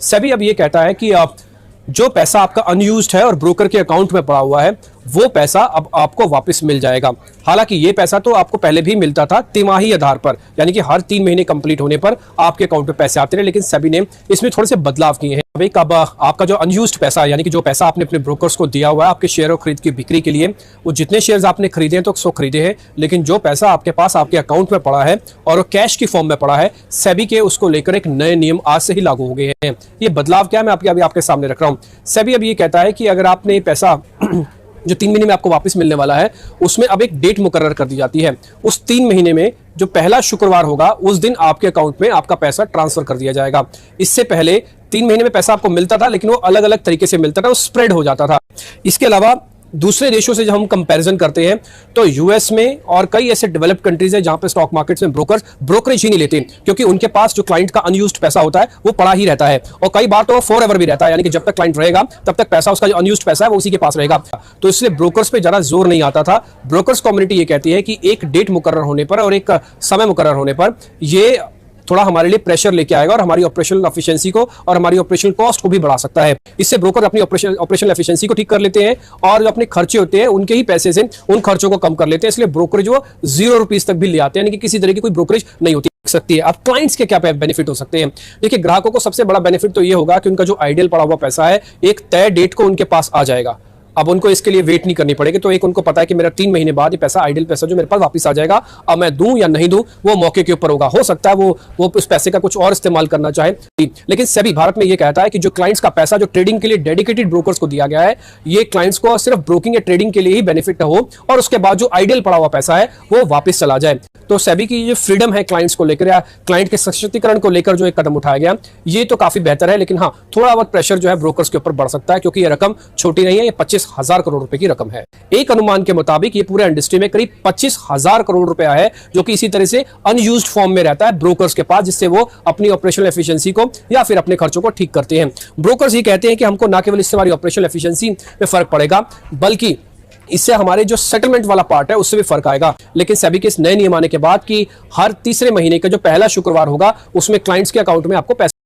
सेबी अब ये कहता है कि जो पैसा आपका अनयूज्ड है और ब्रोकर के अकाउंट में पड़ा हुआ है वो पैसा अब आपको वापस मिल जाएगा। हालांकि ये पैसा तो आपको पहले भी मिलता था तिमाही आधार पर, यानी कि हर 3 महीने कंप्लीट होने पर आपके अकाउंट में पैसे आते रहे, लेकिन सेबी ने इसमें थोड़े से बदलाव किए हैं। अब आपका जो अनयूज्ड पैसा है, यानी कि जो पैसा आपने अपने ब्रोकर्स को दिया हुआ है आपके शेयर और खरीद की बिक्री के लिए, वो जितने शेयर्स आपने खरीदे हैं तो सो खरीदे हैं, लेकिन जो पैसा आपके पास आपके अकाउंट में पड़ा है और वो कैश की फॉर्म में पड़ा है, सेबी के उसको लेकर एक नए नियम आज से ही लागू हो गए हैं। ये बदलाव क्या है मैं अभी आपके सामने रख रहा हूं। सेबी अब ये कहता है कि अगर आपने पैसा जो 3 महीने में आपको वापस मिलने वाला है उसमें अब एक डेट मुकर्रर कर दी जाती है। उस 3 महीने में जो पहला शुक्रवार होगा उस दिन आपके अकाउंट में आपका पैसा ट्रांसफर कर दिया जाएगा। इससे पहले 3 महीने में पैसा आपको मिलता था, लेकिन वो अलग अलग तरीके से मिलता था, वो स्प्रेड हो जाता था। इसके अलावा दूसरे देशों से जब हम कंपैरिजन करते हैं तो यूएस में और कई ऐसे डेवलप्ड कंट्रीज हैं जहां पे स्टॉक मार्केट्स में ब्रोकरेज ही नहीं लेते, क्योंकि उनके पास जो क्लाइंट का अनयूज्ड पैसा होता है वो पड़ा ही रहता है और कई बार तो फॉर एवर भी रहता है, यानी कि जब तक क्लाइंट रहेगा तब तक पैसा उसका जो अनयूज्ड पैसा है वो उसी के पास रहेगा। तो इसलिए ब्रोकर्स पे ज्यादा जोर नहीं आता था। ब्रोकर्स कम्युनिटी ये कहती है कि एक डेट मुकर्रर होने पर और एक समय मुकर्रर होने पर ये थोड़ा हमारे लिए प्रेशर लेके आएगा और हमारी ऑपरेशनल एफिशिएंसी को और हमारी ऑपरेशनल कॉस्ट को भी बढ़ा सकता है। इससे ब्रोकर अपनी ऑपरेशनल एफिशिएंसी को ठीक कर लेते हैं और जो अपने खर्चे होते हैं उनके ही पैसे से उन खर्चों को कम कर लेते हैं। इसलिए ब्रोकरेज वो 0 रुपीज तक भी ले आते हैं, यानी कि किसी तरह की कोई ब्रोकरेज नहीं होती सकती है। अब क्लाइंट्स के क्या बेनिफिट हो सकते हैं? देखिए, ग्राहकों को सबसे बड़ा बेनिफिट तो ये होगा कि उनका जो आइडियल पड़ा हुआ पैसा है एक तय डेट को उनके पास आ जाएगा। अब उनको इसके लिए वेट नहीं करनी पड़ेगी। तो एक उनको पता है कि मेरा 3 महीने बाद ये पैसा, आइडियल पैसा जो मेरे पास वापस आ जाएगा, अब मैं दूं या नहीं दूं वो मौके के ऊपर होगा। हो सकता है वो उस पैसे का कुछ और इस्तेमाल करना चाहे, लेकिन सेबी भारत में ये कहता है कि जो क्लाइंट्स का पैसा जो ट्रेडिंग के लिए डेडिकेटेड ब्रोकर्स को दिया गया है, ये क्लाइंट्स को सिर्फ ब्रोकिंग या ट्रेडिंग के लिए ही बेनिफिट हो और उसके बाद जो आइडियल पड़ा हुआ पैसा है वो वापस चला जाए। तो सेबी की जो फ्रीडम है क्लाइंट्स को लेकर या क्लाइंट के सशक्तिकरण को लेकर जो एक कदम उठाया गया, ये तो काफी बेहतर है, लेकिन हाँ, थोड़ा बहुत प्रेशर जो है ब्रोकर्स के ऊपर बढ़ सकता है, क्योंकि ये रकम छोटी नहीं है, ये 25,000 करोड़ रुपए की रकम है। एक अनुमान के मुताबिक ये पूरे इंडस्ट्री में करीब 25,000 करोड़ रुपया है जो कि इसी तरह से अनयूज्ड फॉर्म में रहता है ब्रोकर्स के पास, जिससे वो अपनी ऑपरेशनल एफिशिएंसी को या फिर अपने खर्चों को ठीक करते हैं। ब्रोकर्स ये कहते हैं कि हमको ना केवल इससे हमारी ऑपरेशनल एफिशिएंसी में फर्क पड़ेगा, बल्कि इससे हमारे जो सेटलमेंट वाला पार्ट है उससे भी फर्क आएगा। लेकिन सेबी के इस नए नियम आने के बाद कि हर तीसरे महीने का जो पहला शुक्रवार होगा उसमें क्लाइंट्स के अकाउंट में आपको पैसा